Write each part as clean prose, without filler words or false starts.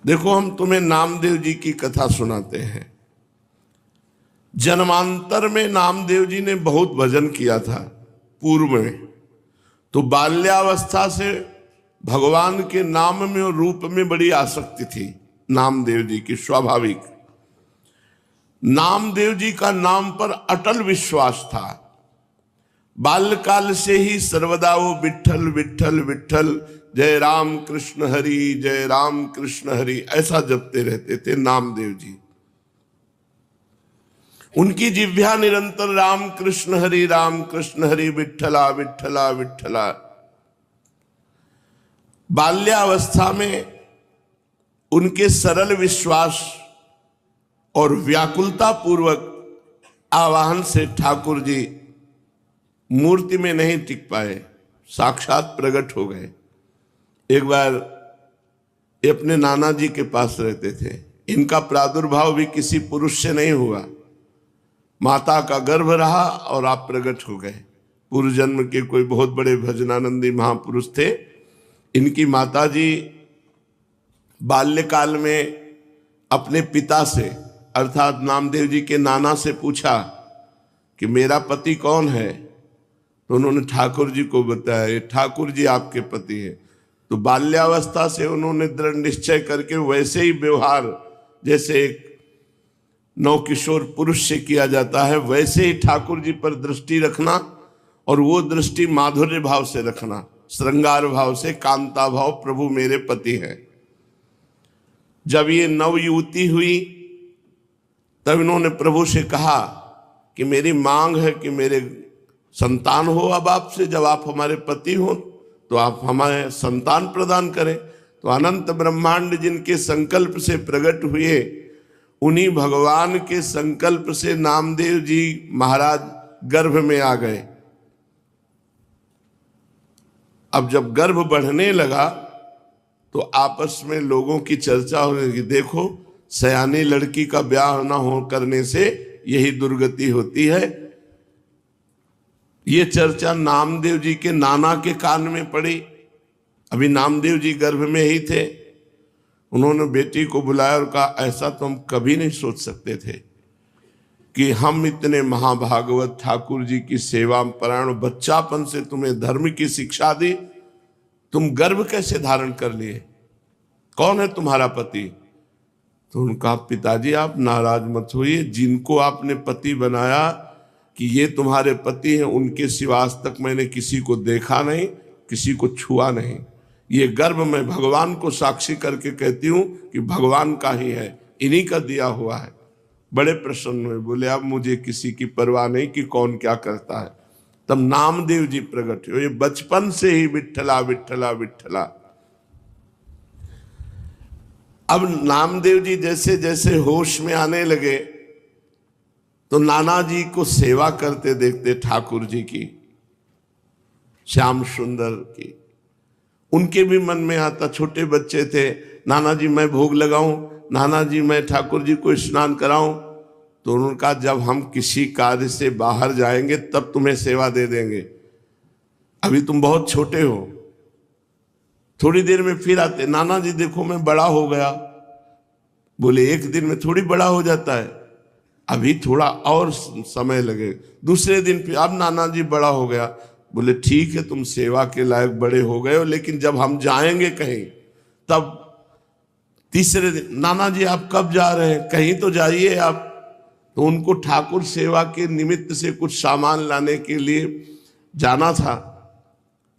देखो, हम तुम्हें नामदेव जी की कथा सुनाते हैं। जन्मांतर में नामदेव जी ने बहुत भजन किया था पूर्व में, तो बाल्यावस्था से भगवान के नाम में और रूप में बड़ी आसक्ति थी नामदेव जी की, स्वाभाविक। नामदेव जी का नाम पर अटल विश्वास था। बाल्यकाल से ही सर्वदा वो विठ्ठल विठ्ठल विठ्ठल, जय राम कृष्ण हरि, जय राम कृष्ण हरि, ऐसा जपते रहते थे नामदेव जी। उनकी जिह्वा निरंतर राम कृष्ण हरि विठ्ठला विठ्ठला विठ्ठला। बाल्यावस्था में उनके सरल विश्वास और व्याकुलता पूर्वक आवाहन से ठाकुर जी मूर्ति में नहीं टिक पाए, साक्षात प्रकट हो गए। एक बार ये अपने नाना जी के पास रहते थे। इनका प्रादुर्भाव भी किसी पुरुष से नहीं हुआ, माता का गर्भ रहा और आप प्रकट हो गए। पूर्व जन्म के कोई बहुत बड़े भजनानंदी महापुरुष थे। इनकी माता जी बाल्यकाल में अपने पिता से अर्थात नामदेव जी के नाना से पूछा कि मेरा पति कौन है, तो उन्होंने ठाकुर जी को बताया, ये ठाकुर जी आपके पति हैं। तो बाल्यावस्था से उन्होंने दृढ़ निश्चय करके वैसे ही व्यवहार जैसे एक नवकिशोर पुरुष से किया जाता है, वैसे ही ठाकुर जी पर दृष्टि रखना, और वो दृष्टि माधुर्य भाव से रखना, श्रृंगार भाव से, कांता भाव, प्रभु मेरे पति हैं। जब ये नवयुवती हुई तब इन्होंने प्रभु से कहा कि मेरी मांग है कि मेरे संतान हो अब आपसे, जब आप हमारे पति हो तो आप हमारे संतान प्रदान करें। तो अनंत ब्रह्मांड जिनके संकल्प से प्रकट हुए, उन्हीं भगवान के संकल्प से नामदेव जी महाराज गर्भ में आ गए। अब जब गर्भ बढ़ने लगा तो आपस में लोगों की चर्चा होने लगी, देखो सयानी लड़की का ब्याह न हो करने से यही दुर्गति होती है। ये चर्चा नामदेव जी के नाना के कान में पड़ी। अभी नामदेव जी गर्भ में ही थे। उन्होंने बेटी को बुलाया और कहा, ऐसा तो हम कभी नहीं सोच सकते थे कि हम इतने महाभागवत ठाकुर जी की सेवा परायण, बच्चापन से तुम्हें धर्म की शिक्षा दी, तुम गर्भ कैसे धारण कर लिए, कौन है तुम्हारा पति? तो उनका, पिताजी आप नाराज मत होइए, जिनको आपने पति बनाया कि ये तुम्हारे पति हैं, उनके सिवा आज तक मैंने किसी को देखा नहीं, किसी को छुआ नहीं। ये गर्भ मैं भगवान को साक्षी करके कहती हूँ कि भगवान का ही है, इन्हीं का दिया हुआ है। बड़े प्रसन्न हुए, बोले अब मुझे किसी की परवाह नहीं कि कौन क्या करता है। तब नामदेव जी प्रकट हुए, बचपन से ही विठ्ठला विठ्ठला विठ्ठला। अब नामदेव जी जैसे जैसे होश में आने लगे तो नाना जी को सेवा करते देखते ठाकुर जी की, श्याम सुंदर की। उनके भी मन में आता, छोटे बच्चे थे, नाना जी मैं भोग लगाऊं, नाना जी मैं ठाकुर जी को स्नान कराऊं। तो उन्होंने कहा, जब हम किसी कार्य से बाहर जाएंगे तब तुम्हें सेवा दे देंगे, अभी तुम बहुत छोटे हो। थोड़ी देर में फिर आते, नाना जी देखो मैं बड़ा हो गया। बोले एक दिन में थोड़ी बड़ा हो जाता है, अभी थोड़ा और समय लगे। दूसरे दिन फिर, अब नाना जी बड़ा हो गया। बोले ठीक है, तुम सेवा के लायक बड़े हो गए हो, लेकिन जब हम जाएंगे कहीं तब। तीसरे दिन, नाना जी आप कब जा रहे हैं, कहीं तो जाइए आप। तो उनको ठाकुर सेवा के निमित्त से कुछ सामान लाने के लिए जाना था।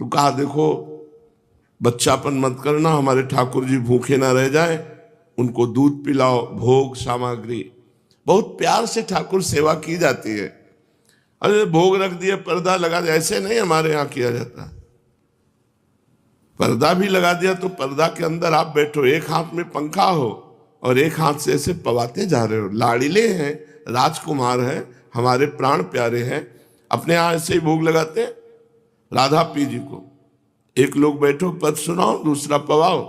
तो कहा, देखो बच्चापन मत करना, हमारे ठाकुर जी भूखे ना रह जाए, उनको दूध पिलाओ, भोग सामग्री। बहुत प्यार से ठाकुर सेवा की जाती है। अरे भोग रख दिया, पर्दा लगा दिया, ऐसे नहीं हमारे यहाँ किया जाता। पर्दा भी लगा दिया तो पर्दा के अंदर आप बैठो, एक हाथ में पंखा हो और एक हाथ से ऐसे पवाते जा रहे हो। लाड़िले हैं, राजकुमार हैं, हमारे प्राण प्यारे हैं, अपने यहाँ ऐसे ही भोग लगाते हैं राधा पी जी को। एक लोग बैठो पद सुनाओ, दूसरा पवाओ,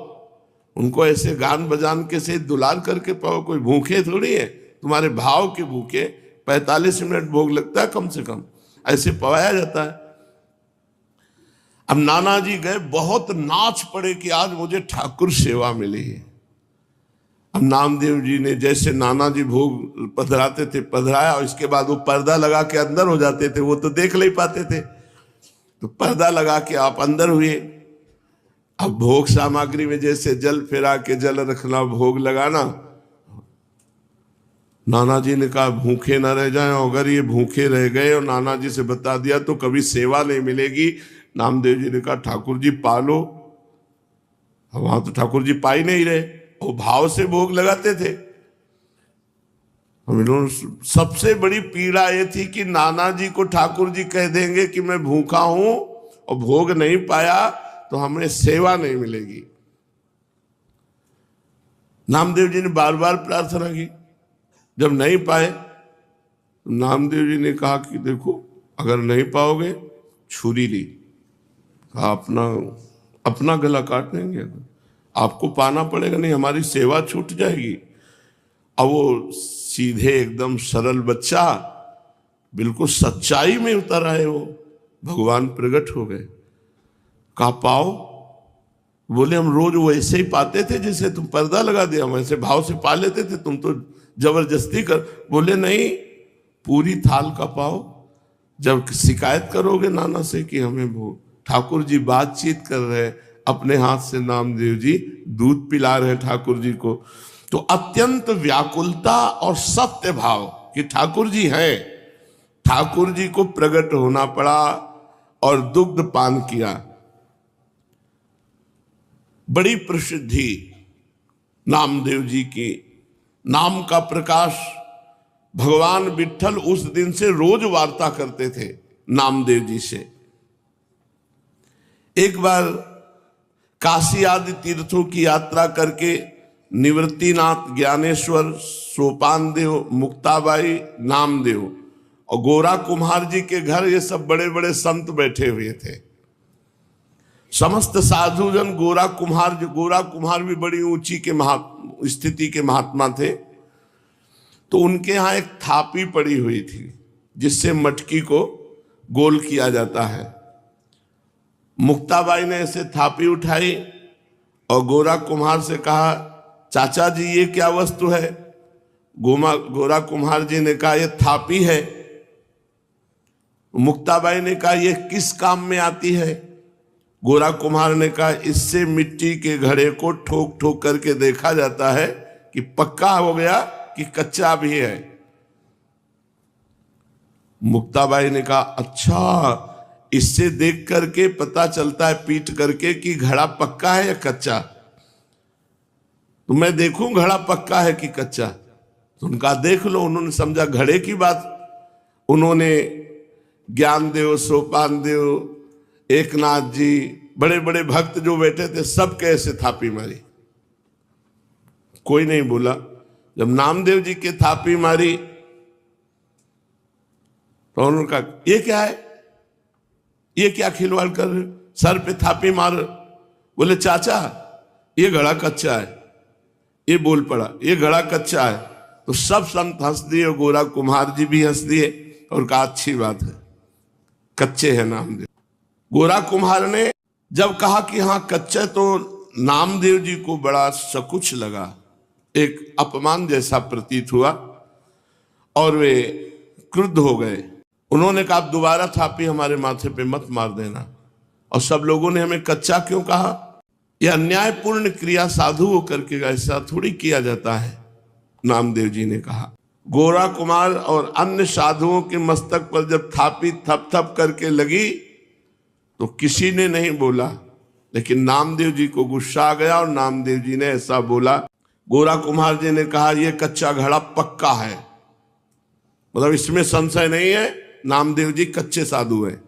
उनको ऐसे गान बजान के से दुलार करके पाओ। कोई भूखे थोड़ी है, तुम्हारे भाव के भूखे। 45 मिनट भोग लगता है कम से कम, ऐसे पवाया जाता है। अब नाना जी गए, बहुत नाच पड़े कि आज मुझे ठाकुर सेवा मिली है। अब नामदेव जी ने जैसे नाना जी भोग पधराते थे पधराया, और इसके बाद वो पर्दा लगा के अंदर हो जाते थे, वो तो देख नहीं पाते थे, तो पर्दा लगा के आप अंदर हुए। अब भोग सामग्री में जैसे जल फेरा के जल रखना, भोग लगाना, नाना जी ने कहा भूखे न रह जाएं, अगर ये भूखे रह गए और नाना जी से बता दिया तो कभी सेवा नहीं मिलेगी। नामदेव जी ने कहा ठाकुर जी पालो। वहां तो ठाकुर जी पा ही नहीं रहे, वो भाव से भोग लगाते थे। सबसे बड़ी पीड़ा ये थी कि नाना जी को ठाकुर जी कह देंगे कि मैं भूखा हूं और भोग नहीं पाया तो हमें सेवा नहीं मिलेगी। नामदेव जी ने बार बार प्रार्थना की, जब नहीं पाए तो नामदेव जी ने कहा कि देखो अगर नहीं पाओगे छुरी ली, कहा अपना गला काट देंगे, आपको पाना पड़ेगा, नहीं हमारी सेवा छूट जाएगी। अब वो सीधे एकदम सरल बच्चा बिल्कुल सच्चाई में उतर आए, वो भगवान प्रकट हो गए। कहा पाओ, बोले हम रोज वैसे ही पाते थे जैसे तुम पर्दा लगा दिया, वैसे भाव से पा लेते थे, तुम तो जबरदस्ती कर। बोले नहीं, पूरी थाल का पाओ। जब शिकायत करोगे नाना से कि हमें वो ठाकुर जी बातचीत कर रहे हैं, अपने हाथ से नामदेव जी दूध पिला रहे ठाकुर जी को, तो अत्यंत व्याकुलता और सत्य भाव कि ठाकुर जी हैं, ठाकुर जी को प्रकट होना पड़ा और दुग्ध पान किया। बड़ी प्रसिद्धि नामदेव जी की, नाम का प्रकाश। भगवान विट्ठल उस दिन से रोज वार्ता करते थे नामदेव जी से। एक बार काशी आदि तीर्थों की यात्रा करके निवृत्तिनाथ, ज्ञानेश्वर, सोपान देव, मुक्ताबाई, नामदेव और गोरा कुम्हार जी के घर ये सब बड़े बड़े संत बैठे हुए थे। समस्त साधुजन गोरा कुम्हार भी बड़ी ऊंची के स्थिति के महात्मा थे, तो उनके यहाँ एक थापी पड़ी हुई थी जिससे मटकी को गोल किया जाता है। मुक्ताबाई ने ऐसे थापी उठाई और गोरा कुम्हार से कहा चाचा जी ये क्या वस्तु है? गोरा कुम्हार जी ने कहा ये थापी है। मुक्ताबाई ने कहा ये किस काम में आती है? गोरा कुम्हार ने कहा इससे मिट्टी के घड़े को ठोक ठोक करके देखा जाता है कि पक्का हो गया कि कच्चा भी है। मुक्ताबाई ने कहा अच्छा, इससे देख करके पता चलता है पीट करके कि घड़ा पक्का है या कच्चा? तो मैं देखूं घड़ा पक्का है कि कच्चा? तो उनका देख लो। उन्होंने समझा घड़े की बात। उन्होंने ज्ञानदेव, सोपान देव, एकनाथ जी, बड़े बड़े भक्त जो बैठे थे सब कैसे थापी मारी, कोई नहीं बोला। जब नामदेव जी के थापी मारी तो उन्होंने कहा ये क्या है, ये क्या खिलवाड़ कर रहे, सर पे थापी मार। बोले चाचा ये घड़ा कच्चा है। ये बोल पड़ा ये घड़ा कच्चा है। तो सब संत हंस दिए, गोरा कुम्हार जी भी हंस दिए और कहा अच्छी बात है, कच्चे हैं नामदेव। गोरा कुम्हार ने जब कहा कि हाँ कच्चा, तो नामदेव जी को बड़ा सकुच लगा, एक अपमान जैसा प्रतीत हुआ और वे क्रुद्ध हो गए। उन्होंने कहा दोबारा थापी हमारे माथे पे मत मार देना। और सब लोगों ने हमें कच्चा क्यों कहा? यह अन्यायपूर्ण क्रिया साधु होकर के ऐसा थोड़ी किया जाता है, नामदेव जी ने कहा। गोरा कुमार और अन्य साधुओं के मस्तक पर जब थापी थप थप करके लगी तो किसी ने नहीं बोला, लेकिन नामदेव जी को गुस्सा आ गया और नामदेव जी ने ऐसा बोला। गोरा कुम्हार जी ने कहा यह कच्चा घड़ा पक्का है, मतलब इसमें संशय नहीं है, नामदेव जी कच्चे साधु हैं।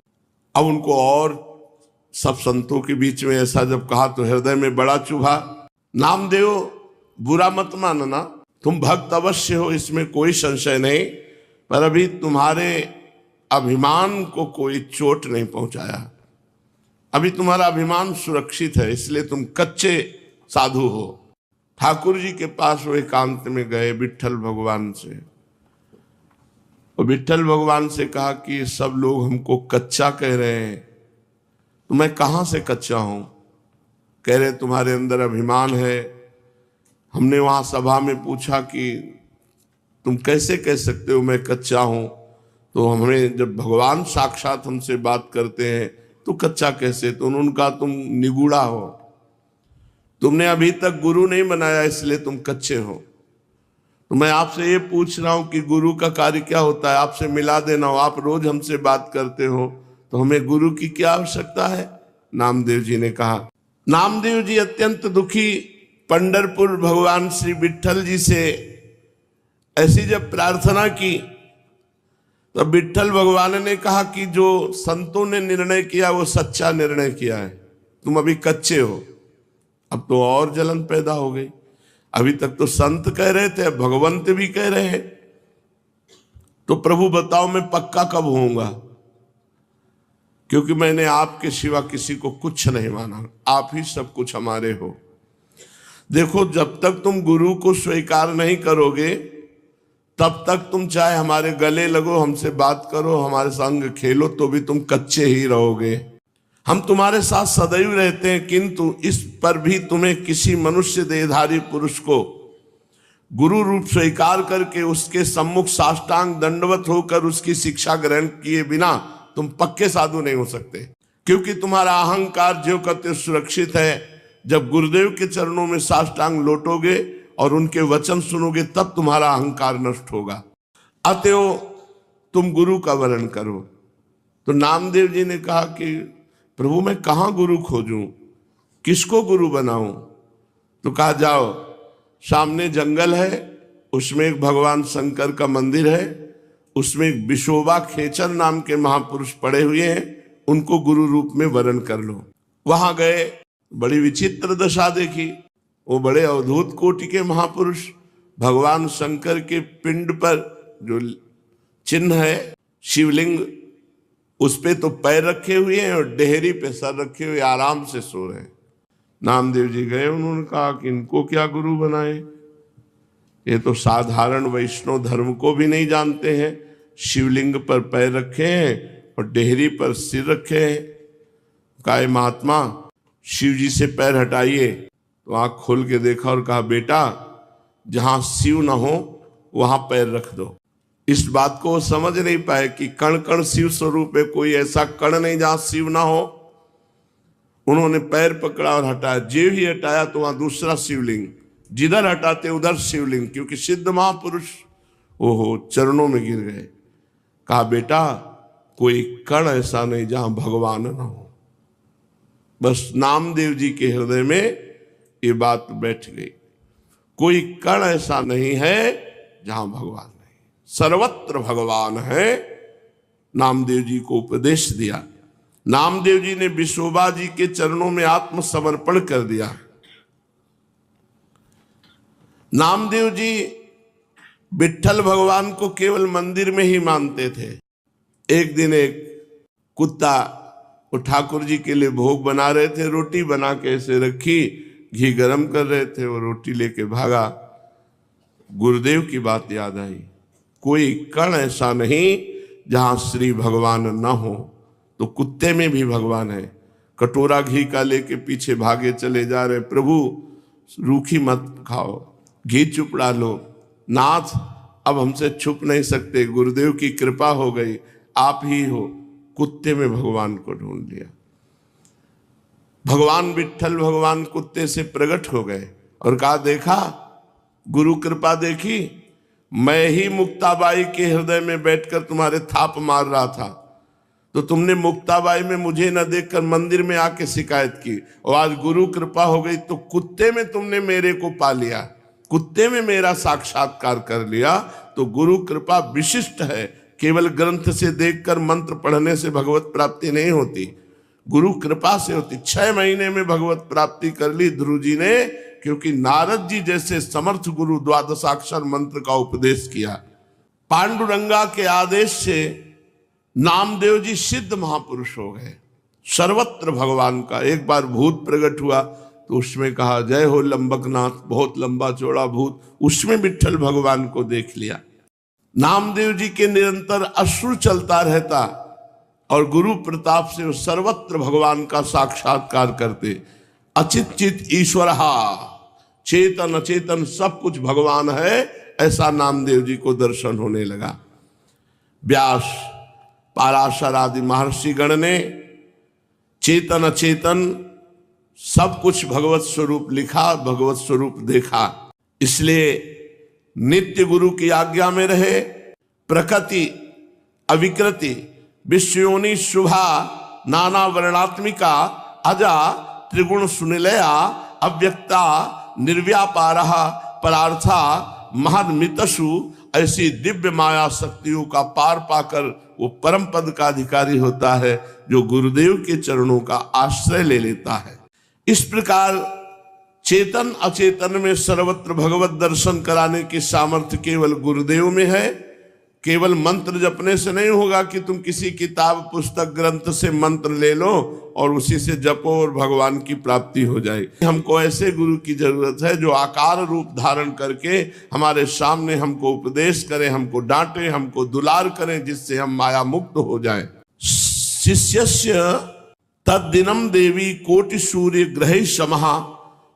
अब उनको और सब संतों के बीच में ऐसा जब कहा तो हृदय में बड़ा चुभा। नामदेव बुरा मत मानना, तुम भक्त अवश्य हो, इसमें कोई संशय नहीं, पर अभी तुम्हारे अभिमान को कोई चोट नहीं पहुंचाया, अभी तुम्हारा अभिमान सुरक्षित है, इसलिए तुम कच्चे साधु हो। ठाकुर जी के पास वो एकांत में गए विट्ठल भगवान से, और विट्ठल भगवान से कहा कि सब लोग हमको कच्चा कह रहे हैं, तो मैं कहाँ से कच्चा हूँ? कह रहे तुम्हारे अंदर अभिमान है, हमने वहां सभा में पूछा कि तुम कैसे कह सकते हो मैं कच्चा हूं, तो हमें जब भगवान साक्षात हमसे बात करते हैं तो कच्चा कैसे, तो उन्होंने कहा तुम निगूढ़ा हो, तुमने अभी तक गुरु नहीं बनाया इसलिए तुम कच्चे हो। तो मैं आपसे ये पूछ रहा हूं कि गुरु का कार्य क्या होता है, आपसे मिला देना हो, आप रोज हमसे बात करते हो तो हमें गुरु की क्या आवश्यकता है। नामदेव जी ने कहा, नामदेव जी अत्यंत दुखी पंढरपुर भगवान श्री विट्ठल जी से ऐसी जब प्रार्थना की तो विट्ठल भगवान ने कहा कि जो संतों ने निर्णय किया वो सच्चा निर्णय किया है, तुम अभी कच्चे हो। अब तो और जलन पैदा हो गई, अभी तक तो संत कह रहे थे, भगवंत भी कह रहे हैं, तो प्रभु बताओ मैं पक्का कब होऊंगा, क्योंकि मैंने आपके सिवा किसी को कुछ नहीं माना, आप ही सब कुछ हमारे हो। देखो जब तक तुम गुरु को स्वीकार नहीं करोगे तब तक तुम चाहे हमारे गले लगो, हमसे बात करो, हमारे संग खेलो, तो भी तुम कच्चे ही रहोगे। हम तुम्हारे साथ सदैव रहते हैं, किंतु इस पर भी तुम्हें किसी मनुष्य देहधारी पुरुष को गुरु रूप स्वीकार करके उसके सम्मुख साष्टांग दंडवत होकर उसकी शिक्षा ग्रहण किए बिना तुम पक्के साधु नहीं हो सकते, क्योंकि तुम्हारा अहंकार ज्यों कहते सुरक्षित है। जब गुरुदेव के चरणों में साष्टांग लौटोगे और उनके वचन सुनोगे तब तुम्हारा अहंकार नष्ट होगा। अतएव तुम गुरु का वर्ण करो। तो नामदेव जी ने कहा कि प्रभु मैं कहाँ गुरु खोजूं, किसको गुरु बनाऊं। तो कहा जाओ, सामने जंगल है, उसमें एक भगवान शंकर का मंदिर है, उसमें एक विशोबा खेचर नाम के महापुरुष पड़े हुए हैं, उनको गुरु रूप में वर्ण कर लो। वहां गए, बड़ी विचित्र दशा देखी। वो बड़े अवधूत कोटि के महापुरुष, भगवान शंकर के पिंड पर जो चिन्ह है शिवलिंग, उस पे तो पैर रखे हुए हैं और डेहरी पे सर रखे हुए आराम से सो रहे हैं। नामदेव जी गए, उन्होंने कहा कि इनको क्या गुरु बनाए, ये तो साधारण वैष्णव धर्म को भी नहीं जानते हैं। शिवलिंग पर पैर रखे हैं और डेहरी पर सिर रखे हैं। कहा महात्मा शिव जी से पैर हटाइए। तो आंख खोल के देखा और कहा बेटा जहां शिव न हो वहां पैर रख दो। इस बात को वो समझ नहीं पाए कि कण कण शिव स्वरूप है, कोई ऐसा कण नहीं जहां शिव ना हो। उन्होंने पैर पकड़ा और हटाया, जे ही हटाया तो वहां दूसरा शिवलिंग, जिधर हटाते उधर शिवलिंग, क्योंकि सिद्ध महापुरुष ओहो चरणों में गिर गए। कहा बेटा कोई कण ऐसा नहीं जहां भगवान ना हो। बस नामदेव जी के हृदय में ये बात बैठ गई, कोई कण ऐसा नहीं है जहां भगवान नहीं, सर्वत्र भगवान है। नामदेव जी को उपदेश दिया। नामदेव जी ने विशोबा जी के चरणों में आत्मसमर्पण कर दिया। नामदेव जी विट्ठल भगवान को केवल मंदिर में ही मानते थे। एक दिन एक कुत्ता वो ठाकुर जी के लिए भोग बना रहे थे, रोटी बना के ऐसे रखी, घी गरम कर रहे थे, वो रोटी लेके भागा। गुरुदेव की बात याद आई, कोई कण ऐसा नहीं जहां श्री भगवान न हो। तो कुत्ते में भी भगवान है। कटोरा घी का लेके पीछे भागे चले जा रहे, प्रभु रूखी मत खाओ, घी चुपड़ा लो, नाथ अब हमसे छुप नहीं सकते, गुरुदेव की कृपा हो गई, आप ही हो। कुत्ते में भगवान को ढूंढ लिया। भगवान विट्ठल भगवान कुत्ते से प्रकट हो गए और कहा देखा गुरु कृपा देखी, मैं ही मुक्ताबाई के हृदय में बैठकर तुम्हारे थाप मार रहा था, तो तुमने मुक्ताबाई में मुझे न देखकर मंदिर में आके शिकायत की, और आज गुरु कृपा हो गई तो कुत्ते में तुमने मेरे को पा लिया, कुत्ते में मेरा साक्षात्कार कर लिया। तो गुरु कृपा विशिष्ट है, केवल ग्रंथ से देखकर मंत्र पढ़ने से भगवत प्राप्ति नहीं होती, गुरु कृपा से होती। 6 महीने में भगवत प्राप्ति कर ली ध्रुव जी ने, क्योंकि नारद जी जैसे समर्थ गुरु द्वादशाक्षर मंत्र का उपदेश किया। पांडुरंगा के आदेश से नामदेव जी सिद्ध महापुरुष हो गए, सर्वत्र भगवान का। एक बार भूत प्रकट हुआ तो उसमें कहा जय हो लंबकनाथ, बहुत लंबा चौड़ा भूत, उसमें विट्ठल भगवान को देख लिया। नामदेव जी के निरंतर अश्रु चलता रहता और गुरु प्रताप से सर्वत्र भगवान का साक्षात्कार करते। अचित चित ईश्वरहा चेतन अचेतन सब कुछ भगवान है, ऐसा नामदेव जी को दर्शन होने लगा। व्यास, पाराशर आदि महर्षि गण ने चेतन अचेतन सब कुछ भगवत स्वरूप लिखा, भगवत स्वरूप देखा। इसलिए नित्य गुरु की आज्ञा में रहे, प्रकृति अविकृति विश्वयोनि शुभा नाना वर्णात्मिका अजा त्रिगुण सुनिलया अव्यक्ता निर्व्यापारः परार्था महन्मितसु, ऐसी दिव्य माया शक्तियों का पार पाकर वो परम पद का अधिकारी होता है जो गुरुदेव के चरणों का आश्रय ले लेता है। इस प्रकार चेतन अचेतन में सर्वत्र भगवत दर्शन कराने की सामर्थ्य केवल गुरुदेव में है। केवल मंत्र जपने से नहीं होगा कि तुम किसी किताब पुस्तक ग्रंथ से मंत्र ले लो और उसी से जपो और भगवान की प्राप्ति हो जाएगी। हमको ऐसे गुरु की जरूरत है जो आकार रूप धारण करके हमारे सामने हमको उपदेश करें, हमको डांटे, हमको दुलार करें, जिससे हम माया मुक्त हो जाएं। शिष्यस्य तद्दिनम देवी कोटि सूर्य ग्रह समः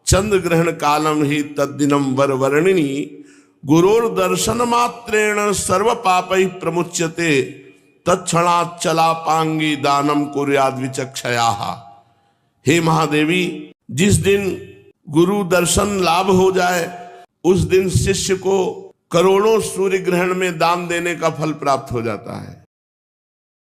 चंद्र ग्रहण कालम ही तद्दिनम वरवर्णिनी गुरोर दर्शन मात्रेण सर्व पापै प्रमुच्यते तत्क्षणात् चलापांगी दानम कुर्याद् विचक्षयाः। हे महादेवी, जिस दिन गुरु दर्शन लाभ हो जाए उस दिन शिष्य को करोड़ों सूर्य ग्रहण में दान देने का फल प्राप्त हो जाता है।